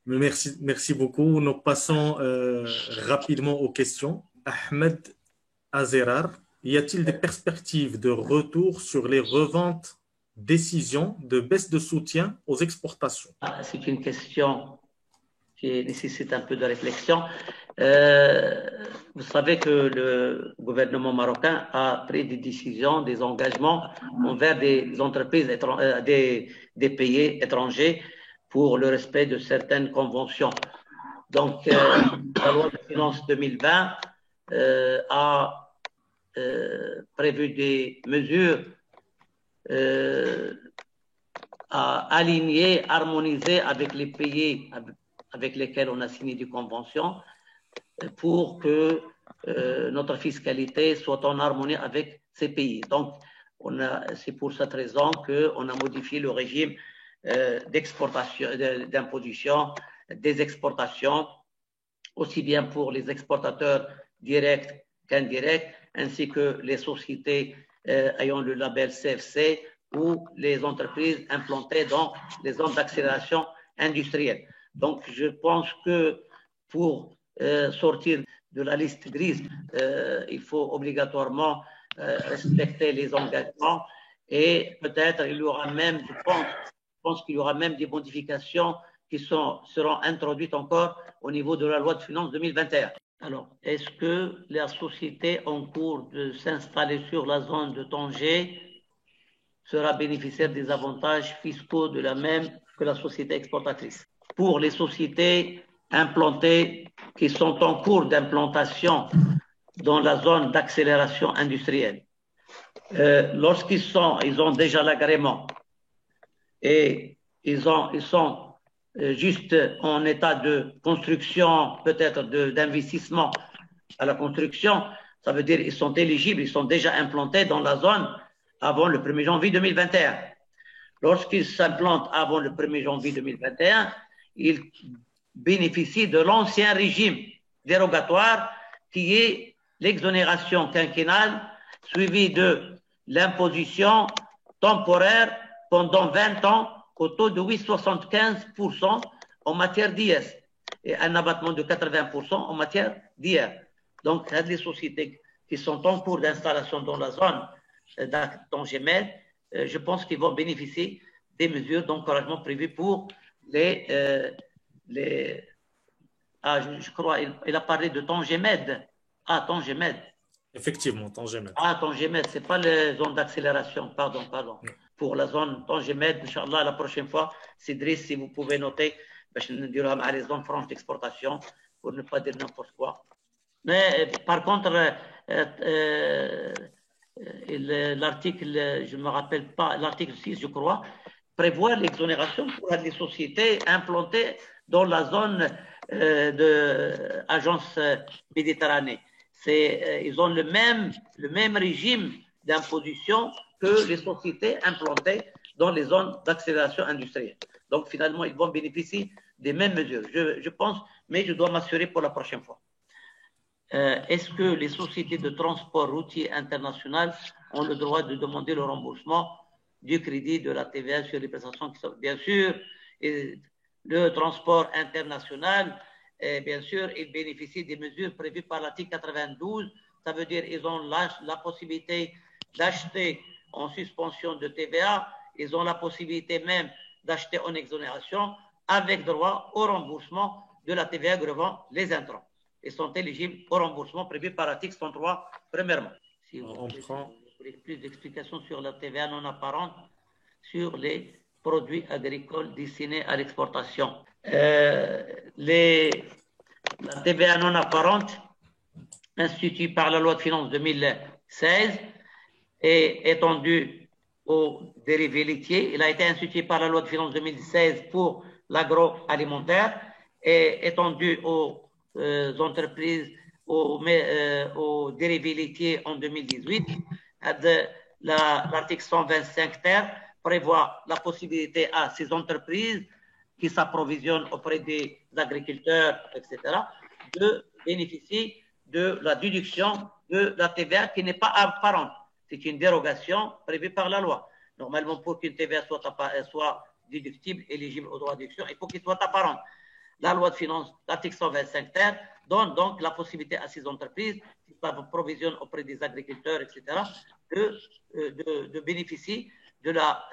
Merci beaucoup. Nous passons rapidement aux questions. Ahmed Azerar, y a-t-il des perspectives de retour sur les reventes décisions de baisse de soutien aux exportations? C'est une question qui nécessite un peu de réflexion. Vous savez que le gouvernement marocain a pris des décisions, des engagements envers des entreprises, des pays étrangers pour le respect de certaines conventions. Donc, la loi de finances 2020 a prévu des mesures à aligner, harmoniser avec les pays avec lesquels on a signé des conventions pour que notre fiscalité soit en harmonie avec ces pays. Donc, c'est pour cette raison qu'on a modifié le régime d'exportation, d'imposition, des exportations, aussi bien pour les exportateurs directs qu'indirects, ainsi que les sociétés ayant le label CFC ou les entreprises implantées dans les zones d'accélération industrielle. Donc, je pense que pour sortir de la liste grise, il faut obligatoirement respecter les engagements et peut-être il y aura même, je pense qu'il y aura même des modifications qui seront introduites encore au niveau de la loi de finances 2021. Alors, est-ce que la société en cours de s'installer sur la zone de Tanger sera bénéficiaire des avantages fiscaux de la même que la société exportatrice? Pour les sociétés implantées qui sont en cours d'implantation dans la zone d'accélération industrielle, ils ont déjà l'agrément et ils sont juste en état de construction, peut-être d'investissement à la construction, ça veut dire qu'ils sont éligibles, ils sont déjà implantés dans la zone avant le 1er janvier 2021. Lorsqu'ils s'implantent avant le 1er janvier 2021, ils bénéficient de l'ancien régime dérogatoire qui est l'exonération quinquennale suivie de l'imposition temporaire pendant 20 ans au taux de 8,75% en matière d'IS et un abattement de 80% en matière d'IR. Donc, les sociétés qui sont en cours d'installation dans la zone d'Angemed, je pense qu'ils vont bénéficier des mesures d'encouragement prévues pour je crois, il a parlé de Tangemed. Ah, Tangemed. Effectivement, Tangemed. Ah, Tangemed, ce n'est pas les zones d'accélération, pardon. Oui. Pour la zone Tangemed, Inch'Allah, la prochaine fois, Cédric, si vous pouvez noter, je ne dirai pas les zones franches d'exportation, pour ne pas dire n'importe quoi. Mais par contre, l'article, je ne me rappelle pas, l'article 6, je crois, prévoit l'exonération pour les sociétés implantées dans la zone de agence Méditerranée. Ils ont le même régime d'imposition que les sociétés implantées dans les zones d'accélération industrielle. Donc, finalement, ils vont bénéficier des mêmes mesures. Je pense, mais je dois m'assurer pour la prochaine fois. Est-ce que les sociétés de transport routier international ont le droit de demander le remboursement du crédit de la TVA sur les prestations qui sont... Bien sûr, le transport international, bien sûr, il bénéficie des mesures prévues par l'article 92. Ça veut dire qu'ils ont la possibilité d'acheter en suspension de TVA, ils ont la possibilité même d'acheter en exonération avec droit au remboursement de la TVA grevant les intrants. Ils sont éligibles au remboursement prévu par l'article 103, premièrement. Si vous voulez plus d'explications sur la TVA non apparente sur les produits agricoles destinés à l'exportation. La TVA non apparente, instituée par la loi de finances 2016, est étendue aux dérivés laitiers. Il a été institué par la loi de finances 2016 pour l'agroalimentaire et étendu aux entreprises, aux dérivés laitiers en 2018. L'article 125 terre prévoit la possibilité à ces entreprises qui s'approvisionnent auprès des agriculteurs, etc., de bénéficier de la déduction de la TVA qui n'est pas apparente. C'est une dérogation prévue par la loi. Normalement, pour qu'une TVA soit déductible, éligible au droit de déduction, il faut qu'il soit apparent. La loi de finances, l'article 125 terre, donne donc la possibilité à ces entreprises qui provisionnent auprès des agriculteurs, etc., de bénéficier de la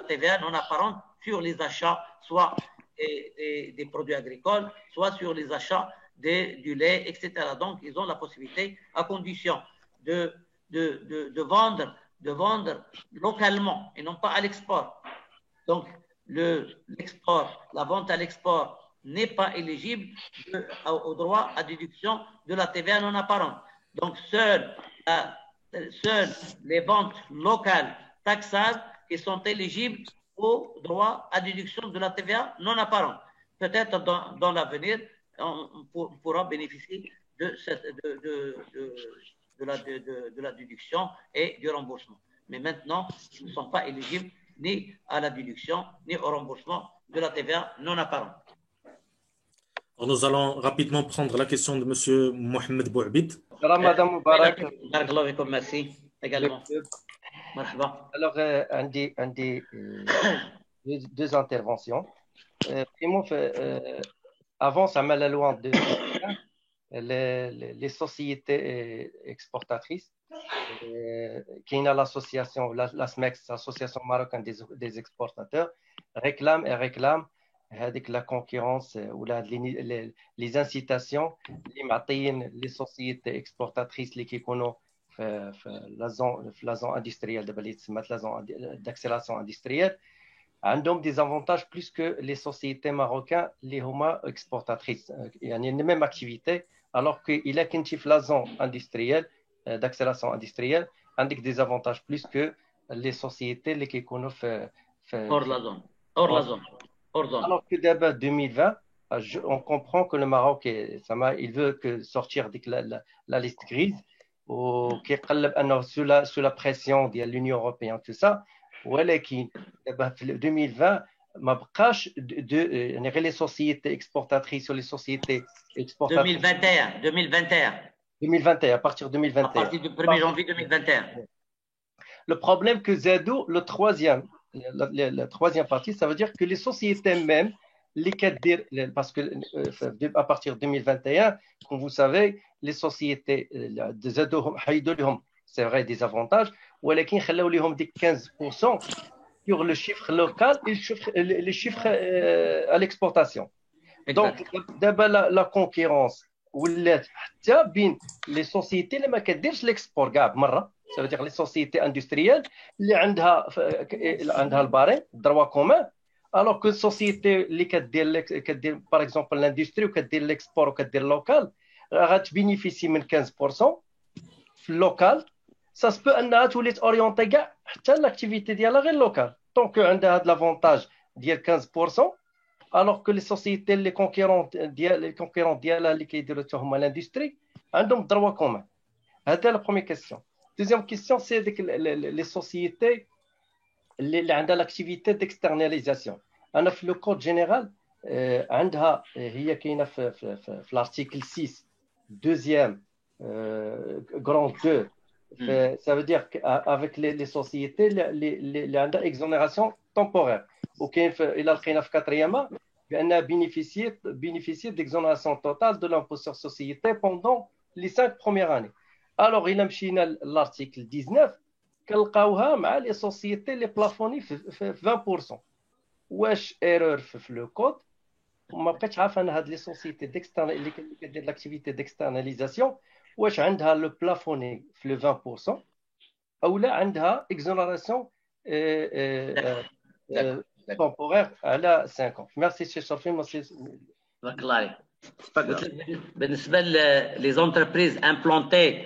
TVA non apparente sur les achats, soit des produits agricoles, soit sur les achats du lait, etc. Donc, ils ont la possibilité, à condition de vendre localement et non pas à l'export. Donc, l'export, la vente à l'export n'est pas éligible au droit à déduction de la TVA non apparente. Donc, seules les ventes locales taxables qui sont éligibles au droit à déduction de la TVA non apparente. Peut-être dans l'avenir, on pourra bénéficier de la déduction et du remboursement. Mais maintenant, ils ne sont pas éligibles ni à la déduction, ni au remboursement de la TVA non apparente. Alors, nous allons rapidement prendre la question de M. Mohamed Bouabid. Ramadan Mubarak. Merci également. Alors, deux interventions. Avant, ça m'a la loi de les sociétés exportatrices, qui est l'association, la SMEX, l'Association marocaine des exportateurs, réclame avec la concurrence ou les incitations, les sociétés exportatrices, les qui connaissent la zone industrielle, la zone d'accélération industrielle, ont des avantages plus que les sociétés marocaines, les exportatrices. Il y a une même activité, alors qu'il y a la zone industrielle, d'accélération industrielle, avec des avantages plus que les sociétés qui connaissent hors la zone. Alors que d'abord 2020, on comprend que le Maroc, il veut sortir de la liste grise, sous la pression de l'Union européenne, tout ça. ولكن في 2020 ما بقاش يعني غير les sociétés exportatrices ou les sociétés exportatrices 2021 à partir de 2021 à partir du 1er janvier 2021. Le problème que Zadou, la troisième partie, ça veut dire que les sociétés même, parce que à partir de 2021, comme vous savez, les sociétés de Zadou, c'est vrai, des avantages, ولكن خلاو لهم ديك 15% sur le chiffre local et les chiffres à l'exportation. Donc d'abord la concurrence ولات حتى بين les sociétés اللي ما كديرش l'export كاع بمره. Ça veut dire les sociétés industrielles اللي عندها البارين droit commun, alors que société اللي كدير par exemple l'industrie وكدير l'export وكدير local غتبينيفيسي من 15% في اللوكال. Ça se peut انها تولي اورينتي كاع حتى لاكتيفيتي ديالها غير لوكال دونك عندها هذا لافونتاج ديال 15%, alors que les sociétés les concurrentes ديالها اللي كيديروا حتى هما لاندستري عندهم droit commun. هذا la première question. Deuxième question, c'est les sociétés اللي عندها l'activité d'externalisation. انا في لو كود جينيرال عندها هي كاينه في l'article 6 deuxième grand 2. Ça veut dire qu'avec les sociétés, il y a une exonération temporaire. Il a le quatrième, il a bénéficié d'exonération totale de l'impôt sur société pendant les 5 premières années. Alors, il a mis l'article 19, qu'il les sociétés les plafonnées 20%. Wesh erreur le code. On m'a pas dit les sociétés de l'activité d'externalisation. واش عندها لو بلافوني في لو 20% او لا عندها اكزونيراسيون temporaire على 5 ans. Merci Cheikh Sharfin. بالنسبة les entreprises implantées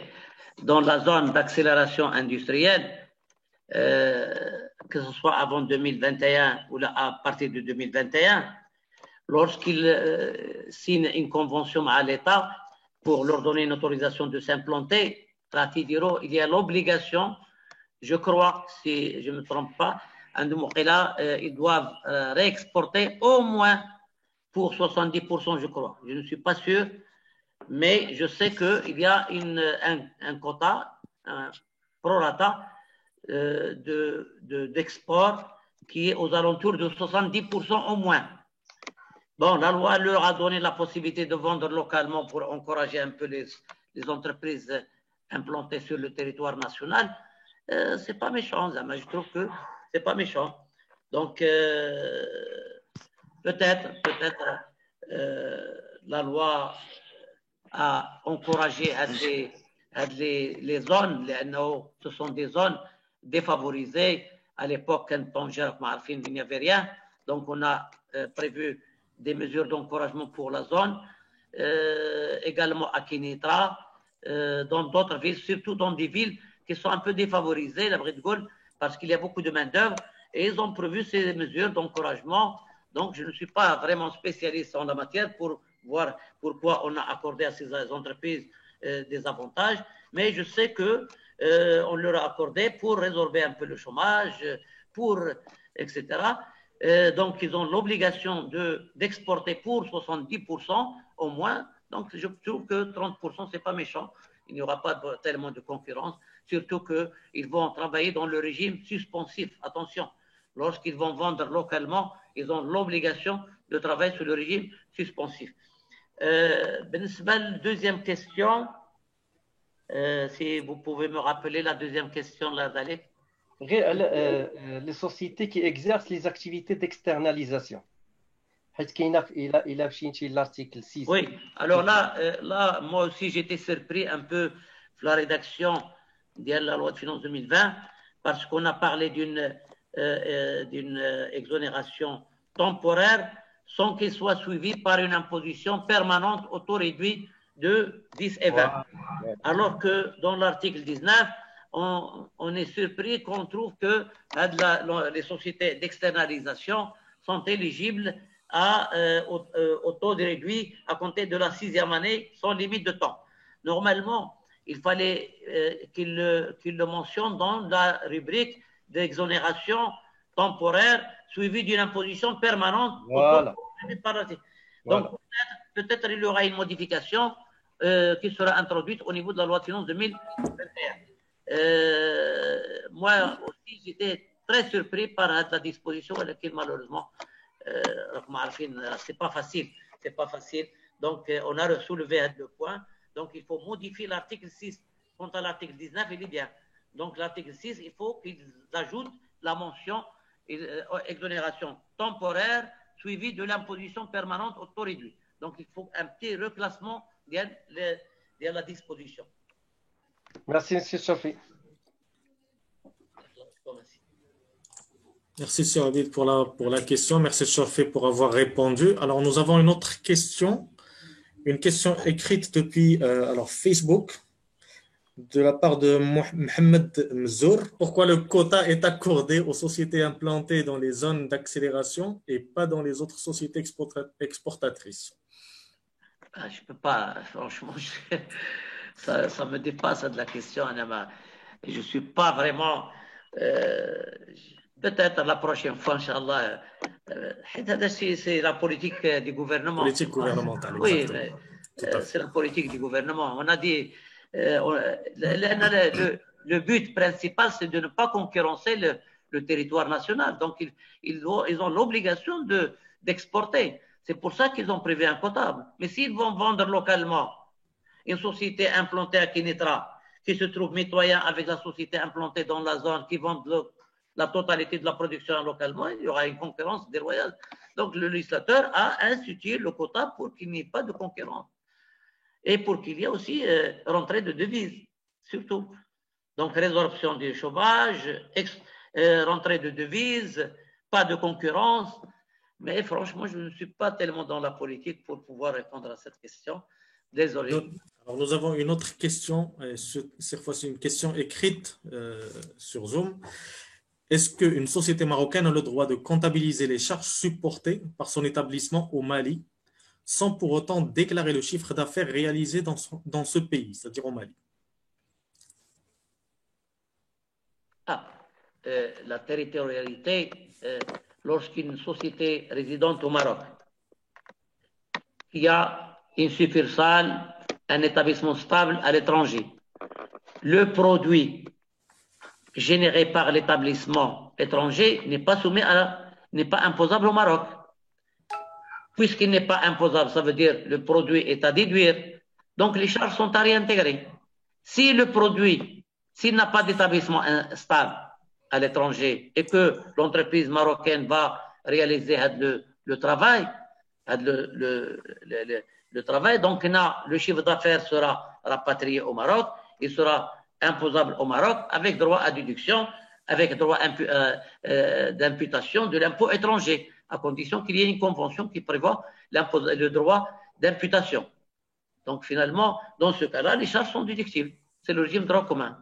dans la zone d'accélération industrielle, que ce soit avant 2021 ou à partir de 2021, lorsqu'ils signent une convention à l'État pour leur donner une autorisation de s'implanter, il y a l'obligation, je crois, si je ne me trompe pas, ils doivent réexporter au moins pour 70%, je crois. Je ne suis pas sûr, mais je sais qu'il y a un quota, un prorata d'export qui est aux alentours de 70% au moins. Bon, la loi leur a donné la possibilité de vendre localement pour encourager un peu les entreprises implantées sur le territoire national. C'est pas méchant, mais je trouve que c'est pas méchant. Donc, peut-être la loi a encouragé les zones, ce sont des zones défavorisées. À l'époque, quand il n'y avait rien. Donc, on a prévu des mesures d'encouragement pour la zone, également à Kénitra, dans d'autres villes, surtout dans des villes qui sont un peu défavorisées, la Bride Gaulle, parce qu'il y a beaucoup de main-d'œuvre, et ils ont prévu ces mesures d'encouragement. Donc, je ne suis pas vraiment spécialiste en la matière pour voir pourquoi on a accordé à ces entreprises des avantages, mais je sais que on leur a accordé pour résorber un peu le chômage, etc. Donc, ils ont l'obligation d'exporter pour 70% au moins. Donc, je trouve que 30%, c'est pas méchant. Il n'y aura pas tellement de concurrence, surtout qu'ils vont travailler dans le régime suspensif. Attention, lorsqu'ils vont vendre localement, ils ont l'obligation de travailler sur le régime suspensif. Deuxième question, si vous pouvez me rappeler la deuxième question, là, Dalek. Les sociétés qui exercent les activités d'externalisation. Il a l'article 6. Oui, alors là, moi aussi, j'étais surpris un peu de la rédaction de la loi de finances 2020 parce qu'on a parlé d'une exonération temporaire sans qu'elle soit suivie par une imposition permanente au taux réduit de 10 et 20. Wow. Alors que dans l'article 19, on est surpris qu'on trouve que les sociétés d'externalisation sont éligibles au taux de réduit à compter de la 6e année sans limite de temps. Normalement, il fallait qu'il le mentionne dans la rubrique d'exonération temporaire suivie d'une imposition permanente. Voilà. Donc, peut-être il y aura une modification qui sera introduite au niveau de la loi de finances 2021. Moi aussi, j'étais très surpris par la disposition à laquelle, malheureusement, c'est pas facile. Donc, on a soulevé deux points. Donc, il faut modifier l'article 6. Quant à l'article 19, il est bien. Donc, l'article 6, il faut qu'ils ajoutent la mention exonération temporaire suivie de l'imposition permanente au taux réduit. Donc, il faut un petit reclassement de la disposition. Merci, M. Sophie. Merci, M. Abid, pour la question. Merci, Sophie, pour avoir répondu. Alors, nous avons une autre question. Une question écrite depuis Facebook de la part de Mohamed Mzour. Pourquoi le quota est accordé aux sociétés implantées dans les zones d'accélération et pas dans les autres sociétés exportatrices? Je ne peux pas, franchement, ça me dépasse de la question, Anama. Je ne suis pas vraiment... peut-être la prochaine fois, Inch'Allah. C'est la politique du gouvernement. Politique gouvernementale, oui, c'est la politique du gouvernement. On a dit... le but principal, c'est de ne pas concurrencer le territoire national. Donc, ils ont l'obligation d'exporter. C'est pour ça qu'ils ont prévu un quota. Mais s'ils vont vendre localement une société implantée à Kénitra, qui se trouve mitoyen avec la société implantée dans la zone, qui vend la totalité de la production localement, il y aura une concurrence déloyale. Donc, le législateur a institué le quota pour qu'il n'y ait pas de concurrence. Et pour qu'il y ait aussi rentrée de devises, surtout. Donc, résorption du chômage, rentrée de devises, pas de concurrence. Mais franchement, je ne suis pas tellement dans la politique pour pouvoir répondre à cette question. Désolé. Alors, nous avons une autre question, cette fois-ci une question écrite sur Zoom. Est-ce qu'une société marocaine a le droit de comptabiliser les charges supportées par son établissement au Mali sans pour autant déclarer le chiffre d'affaires réalisé dans ce pays, c'est-à-dire au Mali? La territorialité, lorsqu'une société résidente au Maroc qui a une succursale, un établissement stable à l'étranger, le produit généré par l'établissement étranger n'est pas n'est pas imposable au Maroc. Puisqu'il n'est pas imposable, ça veut dire le produit est à déduire, donc les charges sont à réintégrer. Si le produit, s'il n'a pas d'établissement stable à l'étranger et que l'entreprise marocaine va réaliser le travail, le travail, donc le chiffre d'affaires sera rapatrié au Maroc, il sera imposable au Maroc avec droit à déduction, avec droit d'imputation de l'impôt étranger, à condition qu'il y ait une convention qui prévoit le droit d'imputation. Donc finalement, dans ce cas-là, les charges sont déductibles. C'est le régime droit commun.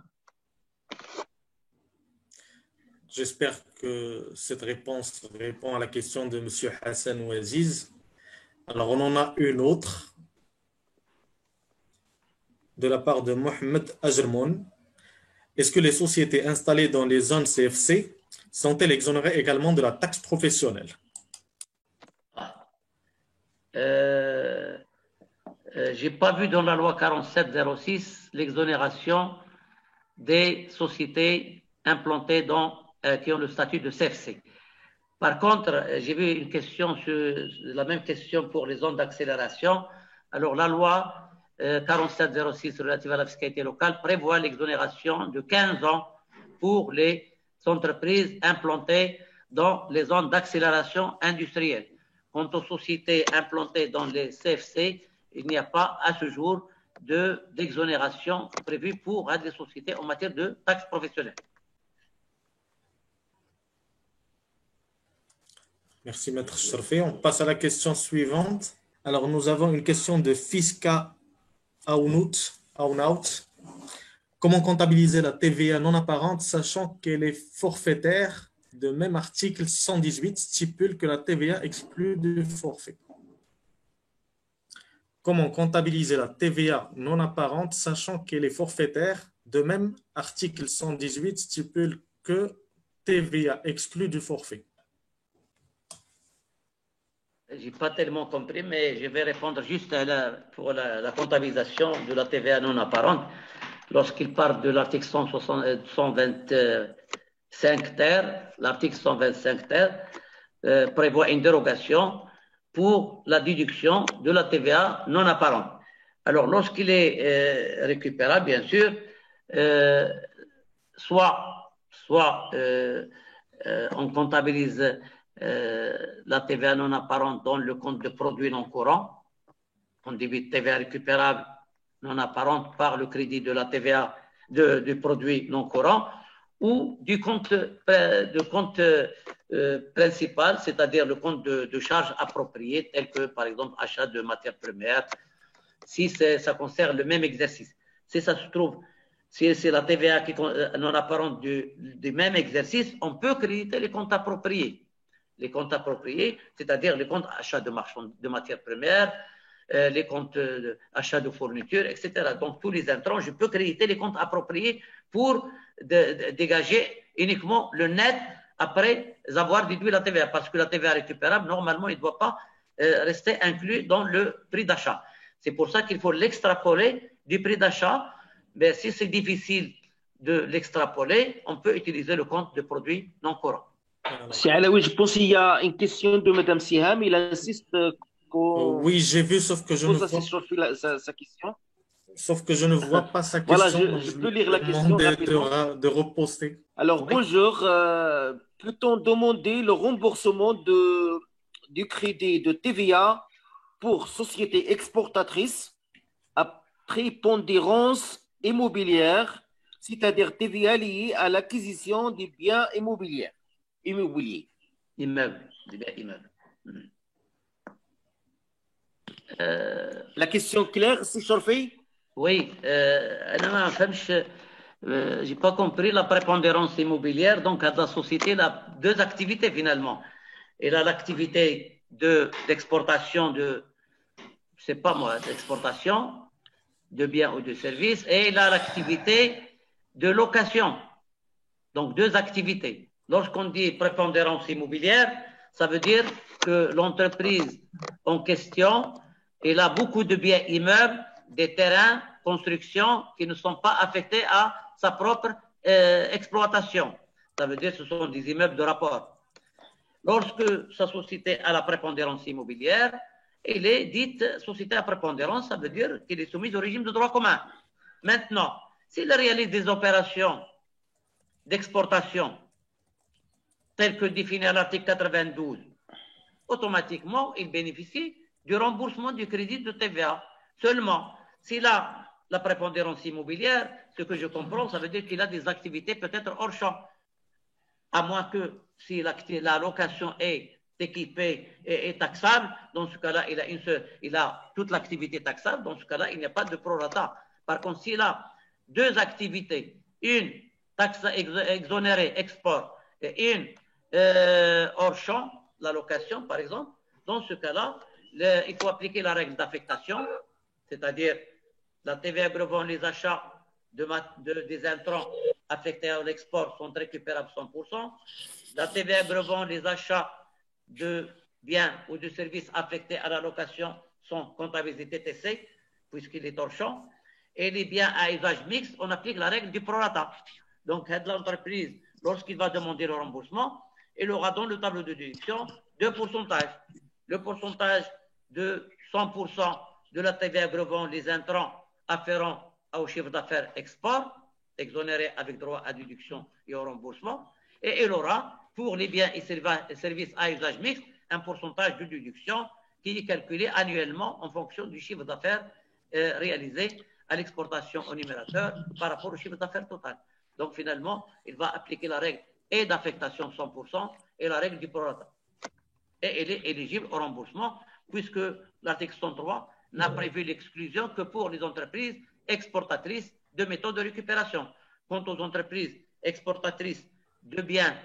J'espère que cette réponse répond à la question de M. Hassan Ouaziz. Alors, on en a une autre de la part de Mohamed Ajrmoun. Est-ce que les sociétés installées dans les zones CFC sont-elles exonérées également de la taxe professionnelle? Je n'ai pas vu dans la loi 4706 l'exonération des sociétés implantées qui ont le statut de CFC. Par contre, j'ai vu une question, la même question pour les zones d'accélération. Alors, la loi 4706 relative à la fiscalité locale prévoit l'exonération de 15 ans pour les entreprises implantées dans les zones d'accélération industrielle. Quant aux sociétés implantées dans les CFC, il n'y a pas à ce jour d'exonération prévue pour des sociétés en matière de taxes professionnelles. Merci, Maître Cherfi. On passe à la question suivante. Alors, nous avons une question de Fiska Aunout. Comment comptabiliser la TVA non apparente, sachant qu'elle est forfaitaire? De même article 118 stipule que la TVA exclut du forfait. Comment comptabiliser la TVA non apparente, sachant qu'elle est forfaitaire? De même article 118 stipule que TVA exclut du forfait. Je n'ai pas tellement compris, mais je vais répondre juste pour la comptabilisation de la TVA non apparente. Lorsqu'il parle de l'article 125 terre, l'article 125 terre prévoit une dérogation pour la déduction de la TVA non apparente. Alors, lorsqu'il est récupérable, bien sûr, soit on comptabilise la TVA non apparente dans le compte de produits non courants, on débite TVA récupérable non apparente par le crédit de la TVA du produit non courant, ou du compte principal, c'est-à-dire le compte de charges appropriées, tel que par exemple achat de matières premières, si ça concerne le même exercice. Si ça se trouve, si c'est la TVA non apparente du même exercice, on peut créditer les comptes appropriés. Les comptes appropriés, c'est-à-dire les comptes achat de matières premières, les comptes achat de fournitures, etc. Donc, tous les intrants, je peux créditer les comptes appropriés pour dégager uniquement le net après avoir déduit la TVA. Parce que la TVA récupérable, normalement, il ne doit pas rester inclus dans le prix d'achat. C'est pour ça qu'il faut l'extrapoler du prix d'achat. Mais si c'est difficile de l'extrapoler, on peut utiliser le compte de produits non courants. Si Alaoui, je pense qu'il y a une question de Mme Siham. Il insiste oui, j'ai vu, sauf que je ne vois sa question. Sauf que je ne vois pas sa question. Voilà, je peux lire la question rapidement. De reposter. Alors, oui. Bonjour. Peut-on demander le remboursement du crédit de TVA pour sociétés exportatrices à prépondérance immobilière, c'est-à-dire TVA liée à l'acquisition des biens immobiliers? Immeubles. La question claire, c'est Cherfi? Oui, je n'ai pas compris la prépondérance immobilière. Donc, la société a deux activités finalement. Elle a l'activité d'exportation d'exportation de biens ou de services, et elle a l'activité de location. Donc, deux activités. Lorsqu'on dit prépondérance immobilière, ça veut dire que l'entreprise en question, elle a beaucoup de biens immeubles, des terrains, constructions qui ne sont pas affectés à sa propre exploitation. Ça veut dire que ce sont des immeubles de rapport. Lorsque sa société a la prépondérance immobilière, elle est dite société à prépondérance, ça veut dire qu'elle est soumise au régime de droit commun. Maintenant, s'il réalise des opérations d'exportation telles que définies à l'article 92, automatiquement, il bénéficie du remboursement du crédit de TVA. Seulement, s'il a la prépondérance immobilière, ce que je comprends, ça veut dire qu'il a des activités peut-être hors champ. À moins que si la location est équipée et est taxable, dans ce cas-là, il a toute l'activité taxable, dans ce cas-là, il n'y a pas de prorata. Par contre, s'il a deux activités, une taxe exonérée, export, et une hors champ, la location par exemple, dans ce cas-là, il faut appliquer la règle d'affectation, c'est-à-dire la TVA grevant les achats des intrants affectés à l'export sont récupérables 100%. La TVA grevant les achats de biens ou de services affectés à la location sont comptabilisés TTC, puisqu'il est hors champ. Et les biens à usage mixte, on applique la règle du prorata. Donc, l'entreprise, lorsqu'il va demander le remboursement, il aura dans le tableau de déduction deux pourcentages. Le pourcentage de 100% de la TVA grevant les intrants afférents au chiffre d'affaires export, exonéré avec droit à déduction et au remboursement, et il aura, pour les biens et services à usage mixte, un pourcentage de déduction qui est calculé annuellement en fonction du chiffre d'affaires réalisé à l'exportation au numérateur par rapport au chiffre d'affaires total. Donc finalement, il va appliquer la règle et d'affectation 100% et la règle du prorata. Et il est éligible au remboursement puisque l'article 103 n'a prévu l'exclusion que pour les entreprises exportatrices de méthodes de récupération. Quant aux entreprises exportatrices de biens,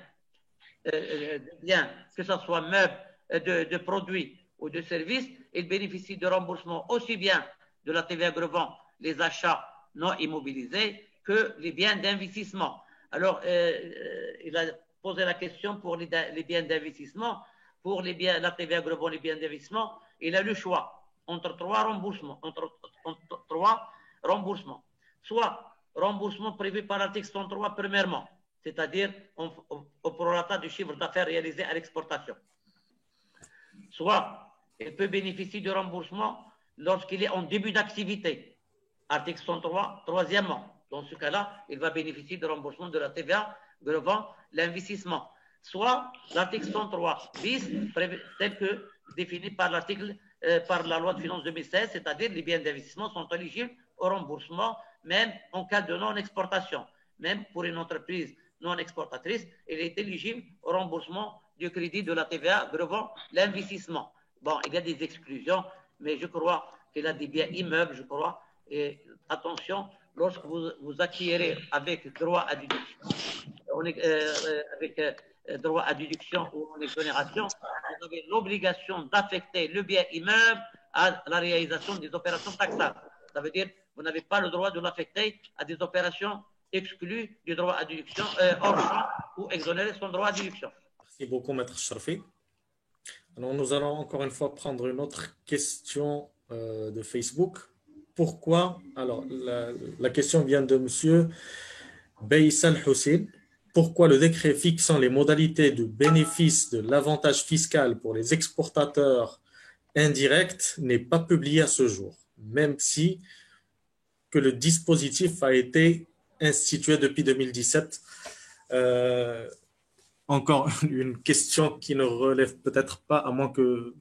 que ce soit meubles, de produits ou de services, ils bénéficient de remboursement aussi bien de la TVA grevant les achats non immobilisés que les biens d'investissement. Alors, il a posé la question pour les biens d'investissement. Pour la TVA grevant les biens d'investissement, il a le choix entre trois remboursements. Soit remboursement prévu par l'article 103 premièrement, c'est-à-dire au prorata du chiffre d'affaires réalisé à l'exportation. Soit il peut bénéficier du remboursement lorsqu'il est en début d'activité. Article 103, troisièmement. Dans ce cas-là, il va bénéficier du remboursement de la TVA grevant l'investissement. Soit l'article 103 bis, tel que défini par la loi de finances 2016, c'est-à-dire les biens d'investissement sont éligibles au remboursement, même en cas de non-exportation. Même pour une entreprise non exportatrice, elle est éligible au remboursement du crédit de la TVA grevant l'investissement. Bon, il y a des exclusions, mais je crois qu'il a des biens immeubles, je crois. Et attention, lorsque vous acquérez avec droit à déduction, droit à déduction ou en exonération, vous avez l'obligation d'affecter le bien immeuble à la réalisation des opérations taxables. Ça veut dire que vous n'avez pas le droit de l'affecter à des opérations exclues du droit à déduction, hors champ ou exonérées son droit à déduction. Merci beaucoup, Maître Sharfi. Alors, nous allons encore une fois prendre une autre question de Facebook. Pourquoi? Alors, la question vient de M. Baïsal Hussein. Pourquoi le décret fixant les modalités de bénéfice de l'avantage fiscal pour les exportateurs indirects n'est pas publié à ce jour, même si que le dispositif a été institué depuis 2017? Encore une question qui ne relève peut-être pas, à moins que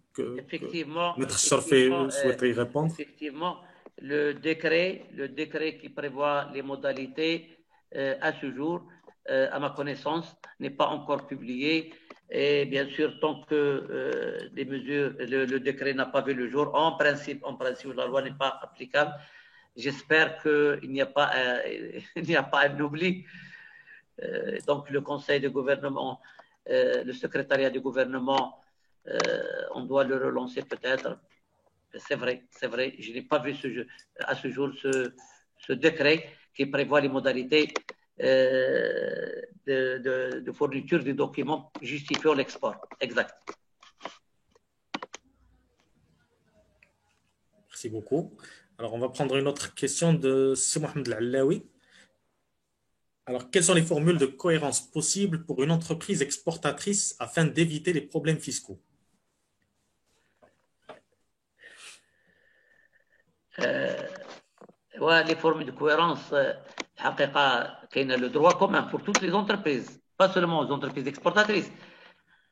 Maître Sharfi souhaiterait y répondre. Effectivement, le décret qui prévoit les modalités à ce jour, à ma connaissance, n'est pas encore publié. Et bien sûr, tant que les mesures, le décret n'a pas vu le jour, en principe, la loi n'est pas applicable. J'espère qu'il n'y a pas un oubli. Donc, le Conseil de gouvernement, le secrétariat du gouvernement, on doit le relancer peut-être. C'est vrai, je n'ai pas vu à ce jour ce décret qui prévoit les modalités de fourniture des documents justifiant l'export. Exact. Merci beaucoup. Alors, on va prendre une autre question de C. Mohamed Al-Allawi. Alors, quelles sont les formules de cohérence possibles pour une entreprise exportatrice afin d'éviter les problèmes fiscaux? Ouais, les formules de cohérence, le droit commun pour toutes les entreprises, pas seulement aux entreprises exportatrices.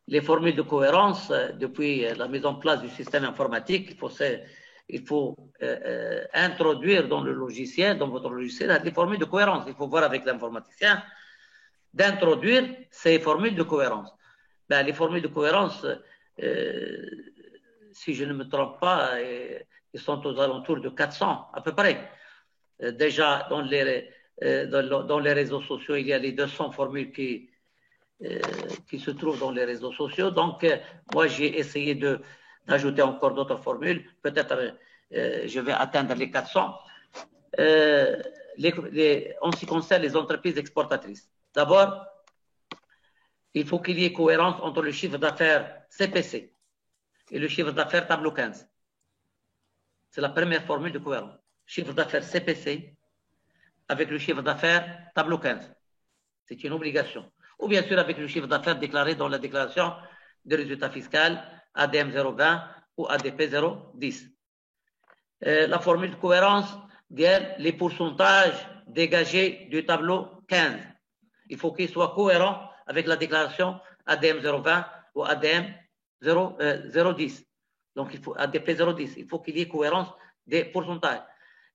Les formules de cohérence, depuis la mise en place du système informatique, il faut introduire dans le logiciel, dans votre logiciel, des formules de cohérence. Il faut voir avec l'informaticien d'introduire ces formules de cohérence. Ben, les formules de cohérence, si je ne me trompe pas, ils sont aux alentours de 400 à peu près. Déjà, dans les réseaux sociaux, il y a les 200 formules qui se trouvent dans les réseaux sociaux. Donc, moi, j'ai essayé d'ajouter encore d'autres formules. Peut-être je vais atteindre les 400. En ce qui concerne les entreprises exportatrices, d'abord, il faut qu'il y ait cohérence entre le chiffre d'affaires CPC et le chiffre d'affaires tableau 15. C'est la première formule de cohérence. Chiffre d'affaires CPC avec le chiffre d'affaires tableau 15. C'est une obligation. Ou bien sûr avec le chiffre d'affaires déclaré dans la déclaration de résultat fiscal ADM 020 ou ADP 010. La formule de cohérence dit les pourcentages dégagés du tableau 15. Il faut qu'il soit cohérent avec la déclaration ADM 020 ou ADM 010. Donc, il faut ADP 010. Il faut qu'il y ait cohérence des pourcentages.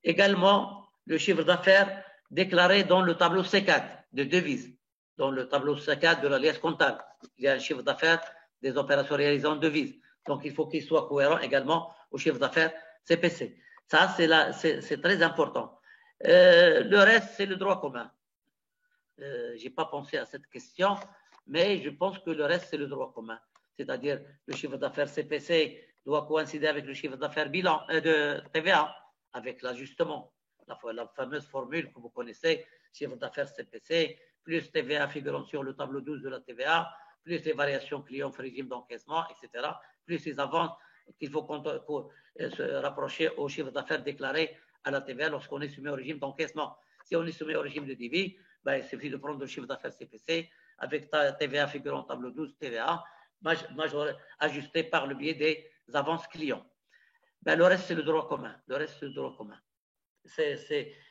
Également, le chiffre d'affaires déclaré dans le tableau C4 de devises. Dans le tableau C4 de la liasse comptable, il y a un chiffre d'affaires des opérations réalisées en devises. Donc, il faut qu'il soit cohérent également au chiffre d'affaires CPC. Ça, c'est très important. Le reste, c'est le droit commun. Je n'ai pas pensé à cette question, mais je pense que le reste, c'est le droit commun. C'est-à-dire, le chiffre d'affaires CPC doit coïncider avec le chiffre d'affaires bilan de TVA, avec l'ajustement. La fameuse formule que vous connaissez, chiffre d'affaires CPC, plus TVA figurant sur le tableau 12 de la TVA, plus les variations clients régime d'encaissement, etc., plus les avances qu'il faut se rapprocher au chiffre d'affaires déclaré à la TVA lorsqu'on est soumis au régime d'encaissement. Si on est soumis au régime de débit, ben, il suffit de prendre le chiffre d'affaires CPC avec TVA figurant tableau 12 TVA, ajusté par le biais des avances clients. Ben, le reste, c'est le droit commun. Le reste, c'est le droit commun.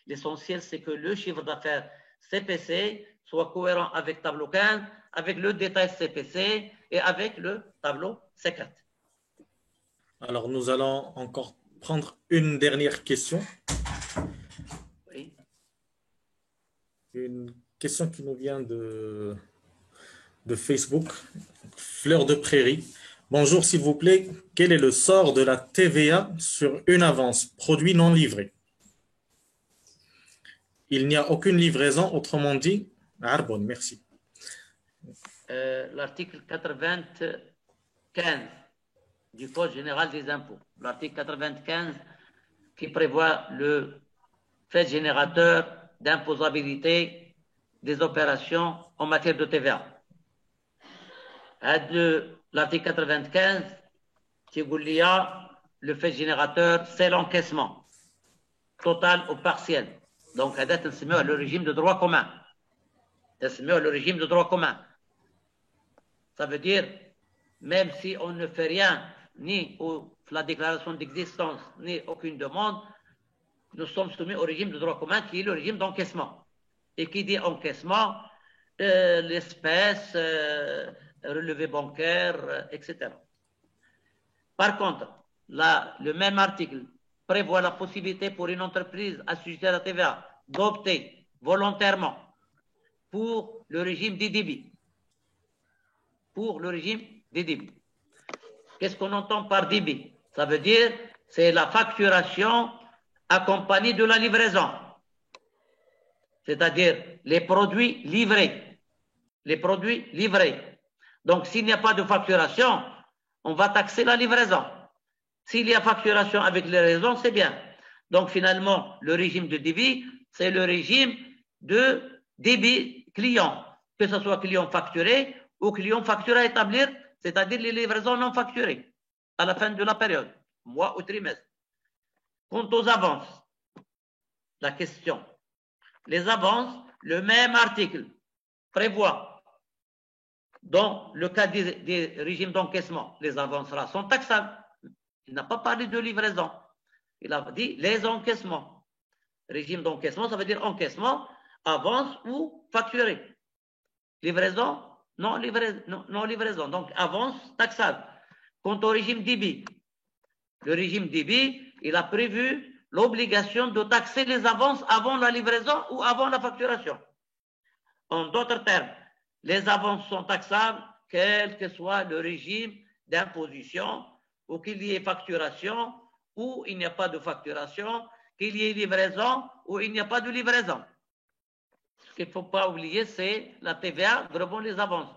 L'essentiel, c'est que le chiffre d'affaires CPC soit cohérent avec tableau 15, avec le détail CPC et avec le tableau C4. Alors, nous allons encore prendre une dernière question. Oui. Une question qui nous vient de Facebook. Fleur de Prairie. Bonjour, s'il vous plaît. Quel est le sort de la TVA sur une avance, produit non livré? Il n'y a aucune livraison, autrement dit, Arbonne, merci. L'article 95 du Code général des impôts. L'article 95 qui prévoit le fait générateur d'imposabilité des opérations en matière de TVA. L'article 95, le fait générateur, c'est l'encaissement, total ou partiel. Donc, c'est le régime de droit commun. C'est le régime de droit commun. Ça veut dire, même si on ne fait rien, ni la déclaration d'existence, ni aucune demande, nous sommes soumis au régime de droit commun qui est le régime d'encaissement. Et qui dit encaissement, l'espèce, relevé bancaire, etc. Par contre, le même article prévoit la possibilité pour une entreprise assujettie à la TVA d'opter volontairement pour le régime des débits. Pour le régime des débits. Qu'est-ce qu'on entend par débit? Ça veut dire c'est la facturation accompagnée de la livraison. C'est-à-dire les produits livrés. Les produits livrés. Donc, s'il n'y a pas de facturation, on va taxer la livraison. S'il y a facturation avec les raisons, c'est bien. Donc, finalement, le régime de débit, c'est le régime de débit client, que ce soit client facturé ou client facturé à établir, c'est-à-dire les livraisons non facturées à la fin de la période, mois ou trimestre. Quant aux avances, la question. Les avances, le même article prévoit, dans le cas des régimes d'encaissement, les avances sont taxables. Il n'a pas parlé de livraison. Il a dit les encaissements. Régime d'encaissement, ça veut dire encaissement, avance ou facturé. Livraison, non livraison. Donc, avance taxable. Quant au régime DIBI, le régime DIBI, il a prévu l'obligation de taxer les avances avant la livraison ou avant la facturation. En d'autres termes, les avances sont taxables, quel que soit le régime d'imposition, ou qu'il y ait facturation, ou il n'y a pas de facturation, qu'il y ait livraison, ou il n'y a pas de livraison. Ce qu'il ne faut pas oublier, c'est la TVA grevant les avances.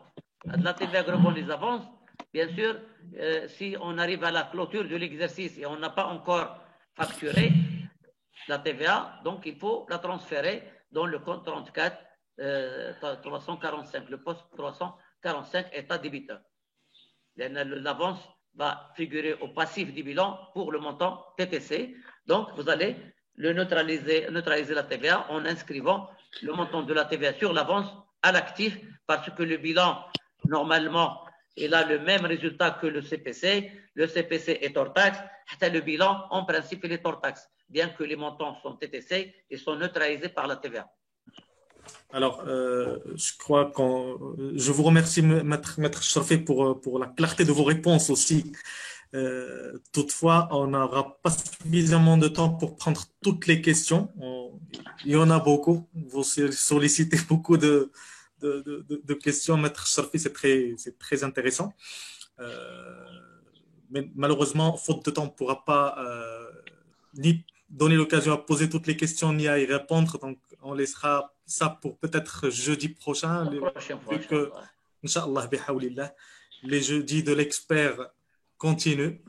La TVA grevant les avances, bien sûr, si on arrive à la clôture de l'exercice et on n'a pas encore facturé la TVA, donc il faut la transférer dans le compte 34 345, le poste 345 état débiteur. L'avance va figurer au passif du bilan pour le montant TTC. Donc, vous allez neutraliser la TVA en inscrivant le montant de la TVA sur l'avance à l'actif, parce que le bilan, normalement, il a le même résultat que le CPC. Le CPC est hors taxe. Le bilan, en principe, il est hors taxe, bien que les montants sont TTC et sont neutralisés par la TVA. Alors, je crois je vous remercie, Maître Cherfi, pour la clarté de vos réponses aussi. Toutefois, on n'aura pas suffisamment de temps pour prendre toutes les questions. Il y en a beaucoup. Vous sollicitez beaucoup de questions, Maître Cherfi, c'est très intéressant. Mais malheureusement, faute de temps, on ne pourra pas ni donner l'occasion à poser toutes les questions ni à y répondre. Donc, on laissera ça pour peut-être jeudi prochain, vu que, Inch'Allah, les jeudis de l'expert continuent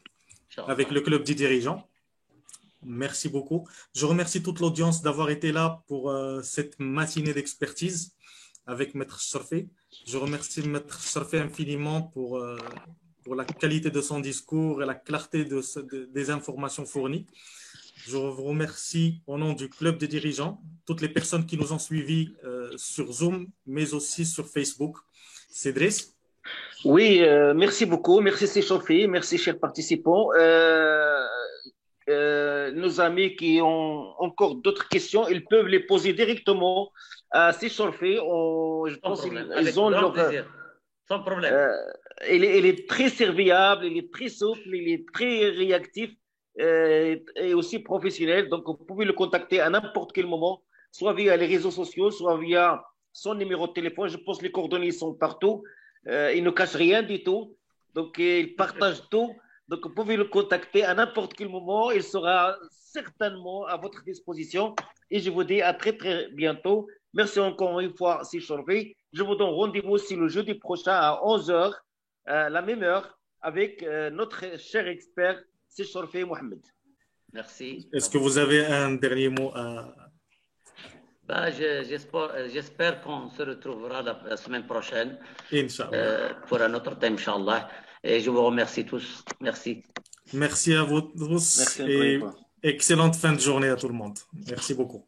avec le club des dirigeants. Merci beaucoup. Je remercie toute l'audience d'avoir été là pour cette matinée d'expertise avec Maître Cherfi. Je remercie Maître Cherfi infiniment pour la qualité de son discours et la clarté des informations fournies. Je vous remercie au nom du club des dirigeants, toutes les personnes qui nous ont suivis sur Zoom, mais aussi sur Facebook. Cédric? Oui, merci beaucoup. Merci, Cherfi. Merci, chers participants. Nos amis qui ont encore d'autres questions, ils peuvent les poser directement à Cherfi. Je pense qu'ils ont leur plaisir. Sans problème. Il est très serviable, il est très souple, il est très réactif. Et aussi professionnel, donc vous pouvez le contacter à n'importe quel moment, soit via les réseaux sociaux, soit via son numéro de téléphone. Je pense que les coordonnées sont partout, il ne cache rien du tout, donc il partage tout, donc vous pouvez le contacter à n'importe quel moment, il sera certainement à votre disposition, et je vous dis à très très bientôt. Merci encore une fois, c'est Cherfi. Je vous donne rendez-vous aussi le jeudi prochain à 11h, la même heure, avec notre cher expert c'est Cherfi Mohamed. Merci. Est-ce que vous avez un dernier mot à... J'espère qu'on se retrouvera la semaine prochaine pour un autre thème, Inch'Allah. Et je vous remercie tous. Merci. Merci à vous tous. Merci et excellente fin de journée à tout le monde. Merci beaucoup.